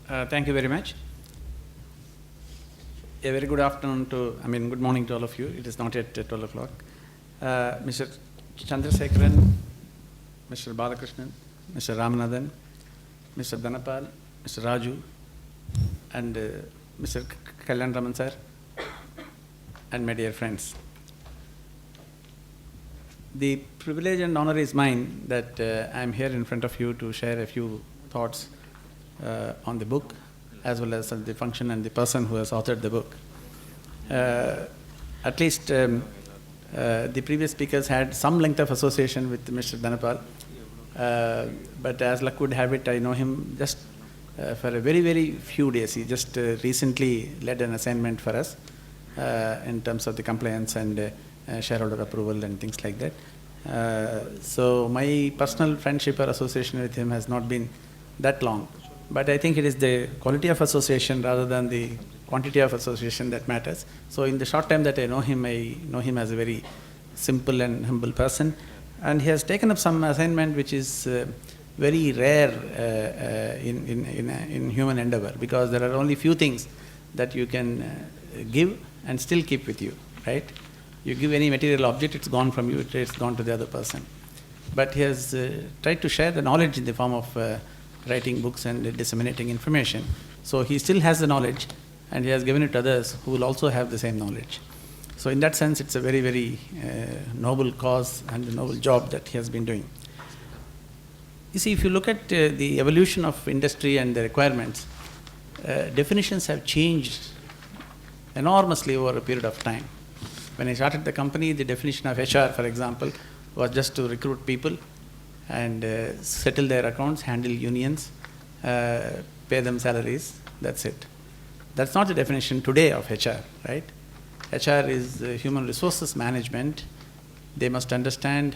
Thank you very much. A very good afternoon good morning to all of you. It is not yet 12 o'clock. Mr. Chandrasekharan, Mr. Balakrishnan, Mr. Ramanathan, Mr. DHANAPAL, Mr. Raju, and Mr. Kalyan Raman sir, and my dear friends. The privilege and honor is mine that I am here in front of you to share a few thoughts on the book, as well as the function and the person who has authored the book. At least the previous speakers had some length of association with Mr. DHANAPAL, but as luck would have it, I know him just for a very, very few days. He just recently led an assignment for us in terms of the compliance and shareholder approval and things like that. So my personal friendship or association with him has not been that long. But I think it is the quality of association rather than the quantity of association that matters. So in the short time that I know him as a very simple and humble person. And he has taken up some assignment which is very rare in human endeavor, because there are only few things that you can give and still keep with you, right? You give any material object, it's gone from you, it's gone to the other person. But he has tried to share the knowledge in the form of writing books and disseminating information. So he still has the knowledge, and he has given it to others who will also have the same knowledge. So in that sense, it's a very, very noble cause and a noble job that he has been doing. You see, if you look at the evolution of industry and the requirements, definitions have changed enormously over a period of time. When I started the company, the definition of HR, for example, was just to recruit people and settle their accounts, handle unions, pay them salaries, that's it. That's not the definition today of HR, right? HR is human resources management. They must understand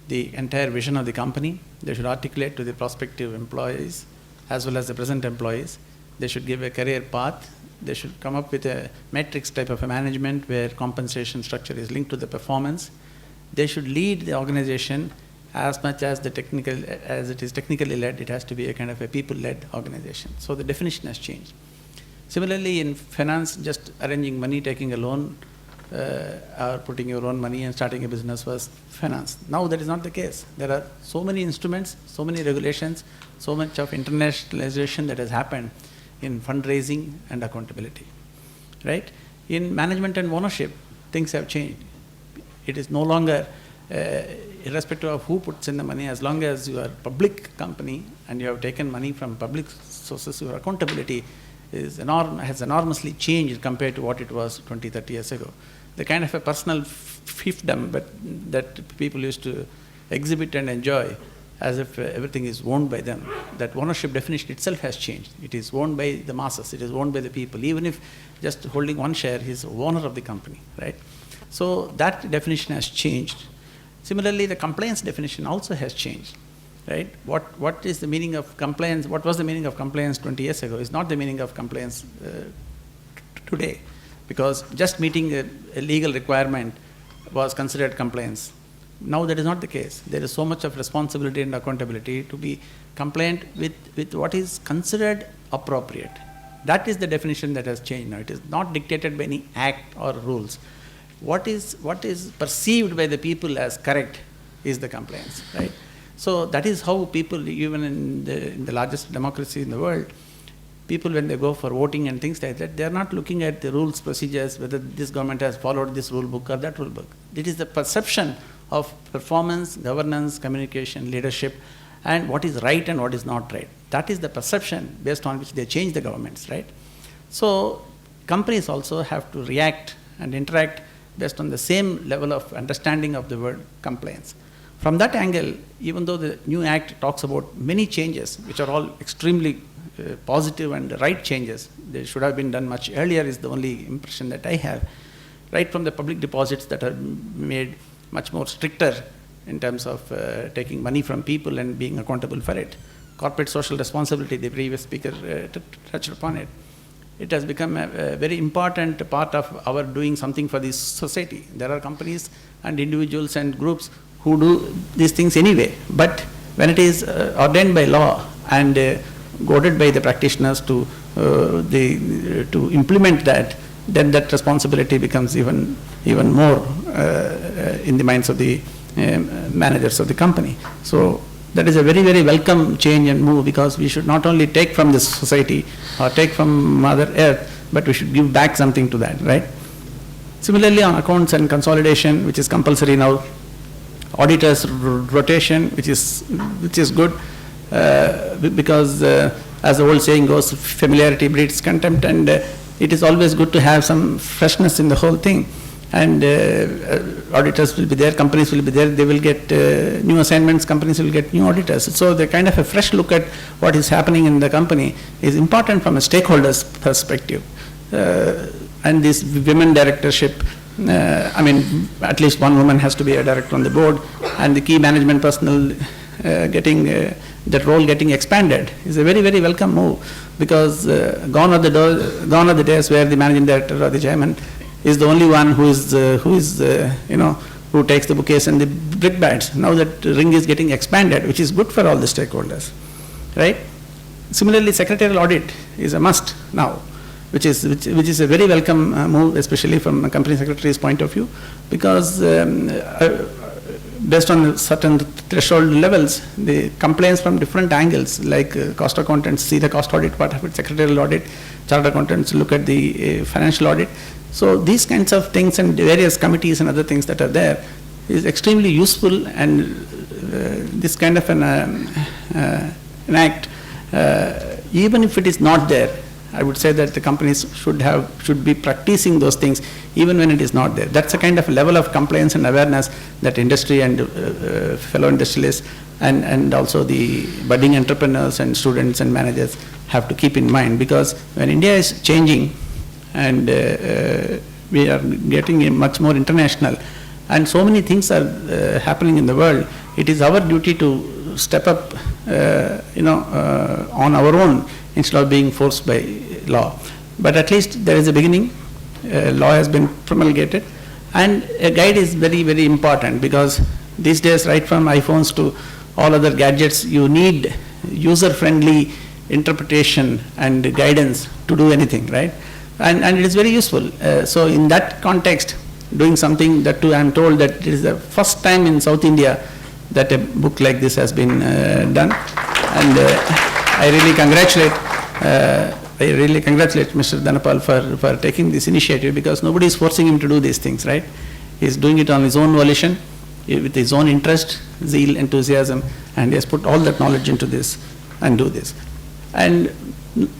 the entire vision of the company. They should articulate to the prospective employees as well as the present employees. They should give a career path. They should come up with a matrix type of a management where compensation structure is linked to the performance. They should lead the organization as much as as it is technically led. It has to be a kind of a people-led organization. So the definition has changed. Similarly, in finance, just arranging money, taking a loan, or putting your own money and starting a business was finance. Now that is not the case. There are so many instruments, so many regulations, so much of internationalization that has happened in fundraising and accountability, right? In management and ownership, things have changed. It is no longer irrespective of who puts in the money, as long as you are a public company and you have taken money from public sources, your accountability has enormously changed compared to what it was 20, 30 years ago. The kind of a personal fiefdom that people used to exhibit and enjoy as if everything is owned by them, that ownership definition itself has changed. It is owned by the masses, it is owned by the people. Even if just holding one share, he is owner of the company, right? So that definition has changed. Similarly, the compliance definition also has changed, right? What is the meaning of compliance? What was the meaning of compliance 20 years ago is not the meaning of compliance today, because just meeting a legal requirement was considered compliance. Now that is not the case. There is so much of responsibility and accountability to be compliant with what is considered appropriate. That is the definition that has changed now. It is not dictated by any act or rules. What is perceived by the people as correct is the compliance, right? So that is how people, even in the largest democracy in the world, people when they go for voting and things like that, they are not looking at the rules, procedures, whether this government has followed this rule book or that rule book. It is the perception of performance, governance, communication, leadership, and what is right and what is not right. That is the perception based on which they change the governments, right? So companies also have to react and interact based on the same level of understanding of the word compliance. From that angle, even though the new act talks about many changes, which are all extremely positive and right changes, they should have been done much earlier is the only impression that I have. Right from the public deposits that are made much more stricter in terms of taking money from people and being accountable for it. Corporate social responsibility, the previous speaker touched upon it. It has become a very important part of our doing something for this society. There are companies and individuals and groups who do these things anyway, but when it is ordained by law and goaded by the practitioners to implement that, then that responsibility becomes even more in the minds of the managers of the company. So that is a very, very welcome change and move, because we should not only take from this society or take from Mother Earth, but we should give back something to that, right? Similarly, on accounts and consolidation, which is compulsory now, auditors rotation, which is good, because as the old saying goes, familiarity breeds contempt, and it is always good to have some freshness in the whole thing. And auditors will be there, companies will be there, they will get new assignments, companies will get new auditors. So the kind of a fresh look at what is happening in the company is important from a stakeholder's perspective. And this women directorship, I mean, at least one woman has to be a director on the board, and the key management personnel getting that role getting expanded is a very, very welcome move, because gone are the days where the managing director or the chairman is the only one who takes the bouquets and the brickbats. Now that ring is getting expanded, which is good for all the stakeholders, right? Similarly, secretarial audit is a must now, which is a very welcome move, especially from a company secretary's point of view, because based on certain threshold levels, the complaints from different angles, like cost accountants see the cost audit part of it, secretarial audit, chartered accountants look at the financial audit. So these kinds of things and various committees and other things that are there is extremely useful, and this kind of an act, even if it is not there, I would say that the companies should be practicing those things even when it is not there. That's a kind of level of compliance and awareness that industry and fellow industrialists and also the budding entrepreneurs and students and managers have to keep in mind, because when India is changing and we are getting much more international and so many things are happening in the world, it is our duty to step up on our own instead of being forced by law. But at least there is a beginning. Law has been promulgated, and a guide is very, very important, because these days, right from iPhones to all other gadgets, you need user-friendly interpretation and guidance to do anything, right? And it is very useful. So in that context, doing something that too, I am told that it is the first time in South India that a book like this has been done, and I really congratulate Mr. DHANAPAL for taking this initiative, because nobody is forcing him to do these things, right? He is doing it on his own volition, with his own interest, zeal, enthusiasm, and he has put all that knowledge into this and do this. And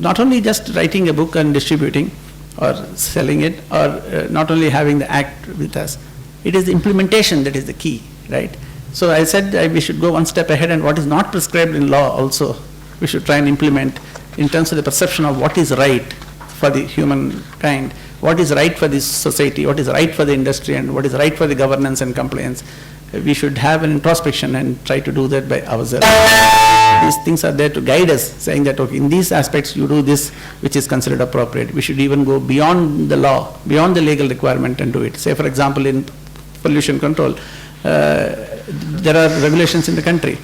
not only just writing a book and distributing or selling it, or not only having the act with us, it is the implementation that is the key, right? So I said we should go one step ahead, and what is not prescribed in law also, we should try and implement in terms of the perception of what is right for the humankind, what is right for this society, what is right for the industry, and what is right for the governance and compliance. We should have an introspection and try to do that by ourselves. These things are there to guide us, saying that, okay, in these aspects you do this which is considered appropriate. We should even go beyond the law, beyond the legal requirement, and do it. Say, for example, in pollution control, there are regulations in the country,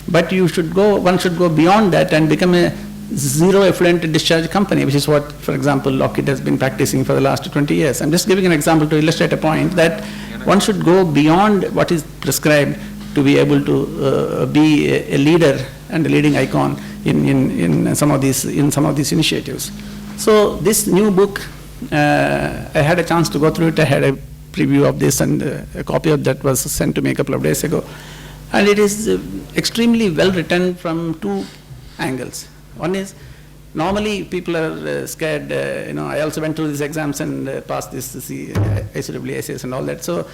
but one should go beyond that and become a zero effluent discharge company, which is what, for example, Lockheed has been practicing for the last 20 years. I'm just giving an example to illustrate a point that one should go beyond what is prescribed to be able to be a leader and a leading icon in some of these initiatives. So this new book, I had a chance to go through it. I had a preview of this, and a copy of that was sent to me a couple of days ago. And it is extremely well written from two angles. One is, normally people are scared, I also went through these exams and passed this ICWSS and all that. So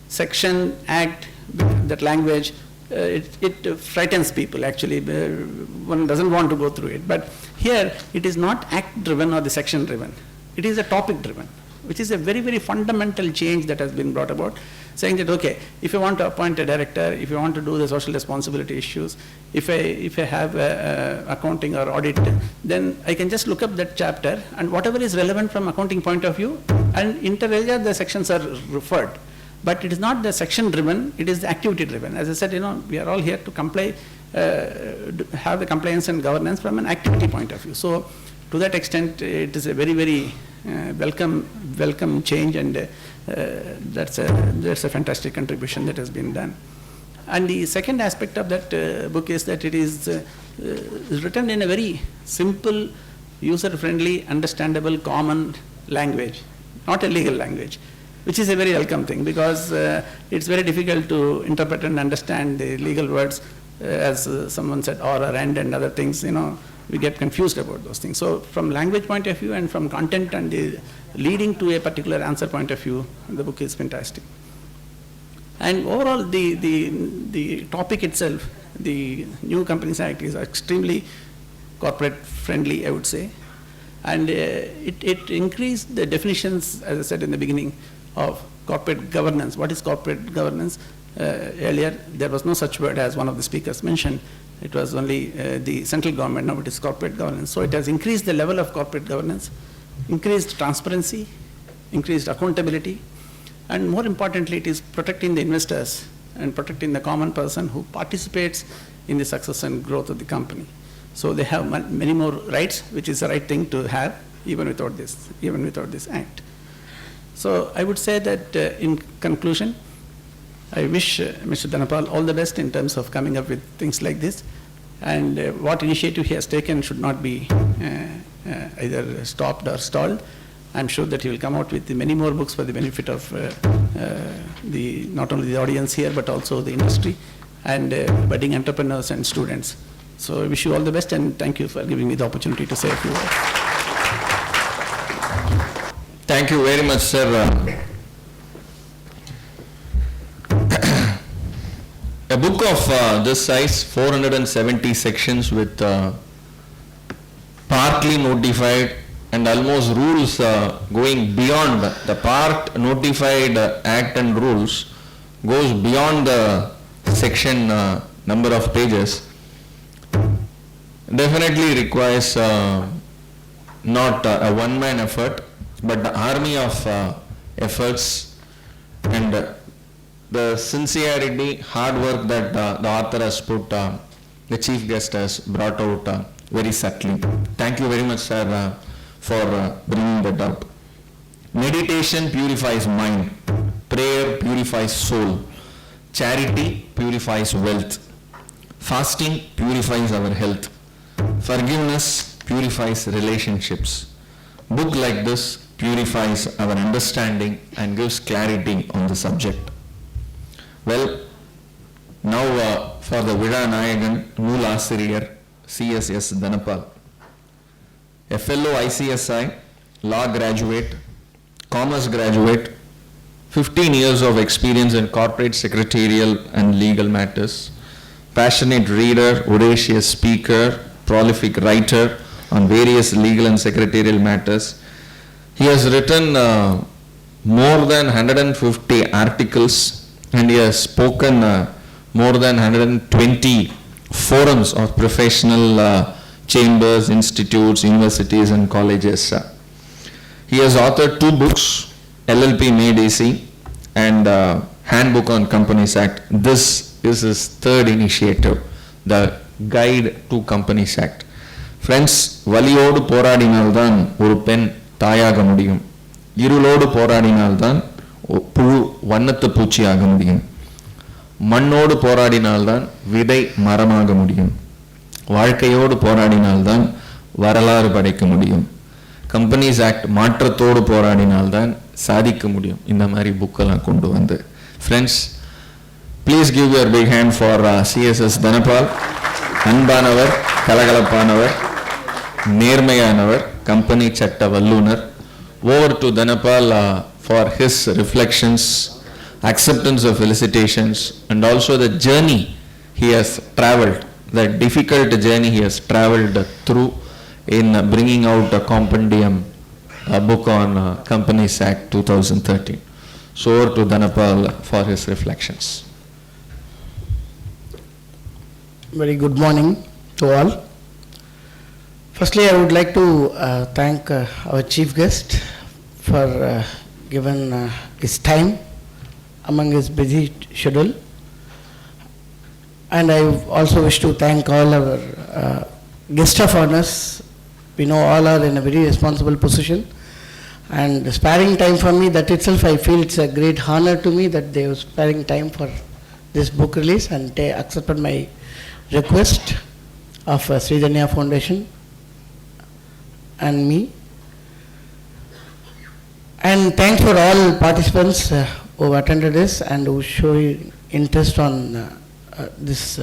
section, act, that language, it frightens people actually. One doesn't want to go through it. But here, it is not act driven or the section driven. It is a topic driven, which is a very, very fundamental change that has been brought about, saying that, okay, if you want to appoint a director, if you want to do the social responsibility issues, if I have accounting or audit, then I can just look up that chapter, and whatever is relevant from accounting point of view, and inter alia the sections are referred. But it is not the section driven, it is the activity driven. As I said, we are all here to comply have the compliance and governance from an activity point of view. So to that extent, it is a very, very welcome change, and that's a fantastic contribution that has been done. And the second aspect of that book is that it is written in a very simple, user-friendly, understandable, common language, not a legal language, which is a very welcome thing, because it's very difficult to interpret and understand the legal words, as someone said, or and other things, we get confused about those things. So from language point of view and from content and the leading to a particular answer point of view, the book is fantastic. And overall, the topic itself, the New Companies Act, is extremely corporate friendly, I would say. And it increased the definitions, as I said in the beginning, of corporate governance. What is corporate governance? Earlier, there was no such word, as one of the speakers mentioned. It was only the central government. Now it is corporate governance. So it has increased the level of corporate governance, increased transparency, increased accountability, and more importantly, it is protecting the investors and protecting the common person who participates in the success and growth of the company. So they have many more rights, which is the right thing to have, even without this act. So I would say that in conclusion, I wish Mr. DHANAPAL all the best in terms of coming up with things like this, and what initiative he has taken should not be either stopped or stalled. I'm sure that he will come out with many more books for the benefit of not only the audience here, but also the industry and budding entrepreneurs and students. So I wish you all the best, and thank you for giving me the opportunity to say a few words. Thank you very much, sir. A book of this size, 470 sections with partly notified and almost rules going beyond the part notified act and rules, goes beyond the section number of pages, definitely requires not a one-man effort, but the army of efforts and the sincerity, hard work that the author has put, the chief guest has brought out very subtly. Thank you very much, sir, for bringing that up. Meditation purifies mind, prayer purifies soul, charity purifies wealth, fasting purifies our health, forgiveness purifies relationships. Book like this purifies our understanding and gives clarity on the subject. Well, now for the Vidanayagan, Nool Asiriyar, CSS DHANAPAL. A fellow ICSI, law graduate, commerce graduate, 15 years of experience in corporate secretarial and legal matters, passionate reader, audacious speaker, prolific writer on various legal and secretarial matters. He has written more than 150 articles, and he has spoken more than 120 forums of professional chambers, institutes, universities and colleges. He has authored 2 books, LLP Made Easy and Handbook on Companies Act. This is his 3rd initiative, the Guide to Companies Act. Friends, valiyodu போராடினால்தான் ஒரு பெண் தாயாக முடியும். இருளோடு போராடினால்தான் புழு வண்ணத்து பூச்சியாக முடியும். மண்ணோடு போராடினால்தான் விதை மரமாக முடியும். வாழ்க்கையோடு போராடினால்தான் வரலாறு படைக்க முடியும். கம்பெனிஸ் ஆக்ட் மாற்றத்தோடு போராடினால்தான் சாதிக்க முடியும். இந்த மாதிரி புக்கெல்லாம் கொண்டு வந்து. Friends, please give your big hand for CSS DHANAPAL. அன்பானவர், கலகலப்பானவர், நேர்மையானவர், கம்பெனி சட்ட வல்லுனர். Over to DHANAPAL for his reflections, acceptance of felicitations, and also the journey he has traveled, the difficult journey he has traveled through in bringing out a compendium, a book on Companies Act 2013. So over to DHANAPAL for his reflections. Very good morning to all. Firstly, I would like to thank our chief guest for giving his time among his busy schedule. And I also wish to thank all our guest of honors. We know all are in a very responsible position. And sparing time for me, that itself I feel it's a great honor to me that they were sparing time for this book release, and they accepted my request of SRIDHANYA Foundation and me. And thanks for all participants who have attended this and who show interest on this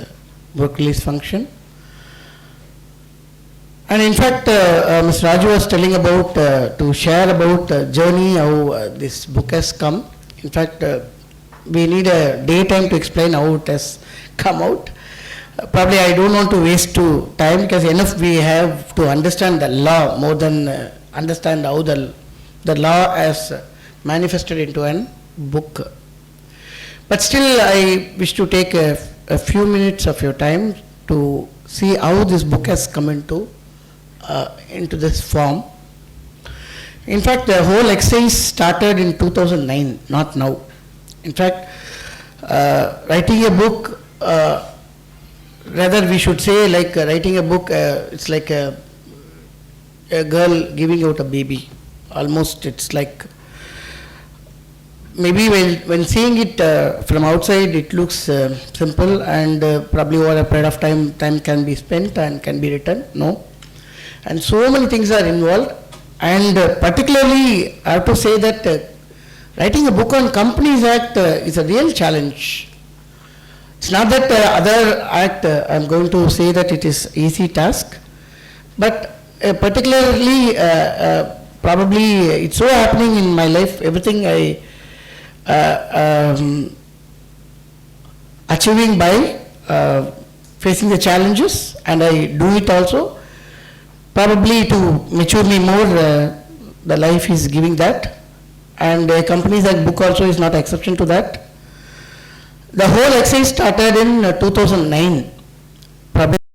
book release function. And in fact, Mr. Raju was telling about, to share about journey, how this book has come. In fact, we need a daytime to explain how it has come out. Probably I don't want to waste time, because enough we have to understand the law more than understand how the law has manifested into a book. But still I wish to take a few minutes of your time to see how this book has come into this form. In fact, the whole exercise started in 2009, not now. In fact, writing a book, rather we should say like writing a book, it's like a girl giving out a baby. Almost it's like, maybe when seeing it from outside it looks simple, and probably over a period of time can be spent and can be written. No. And so many things are involved, and particularly I have to say that writing a book on Companies Act is a real challenge. It's not that other act I am going to say that it is easy task, but particularly probably it's so happening in my life, everything I achieving by facing the challenges, and I do it also. Probably to mature me more, the life is giving that, and Companies Act book also is not exception to that. The whole exercise started in 2009.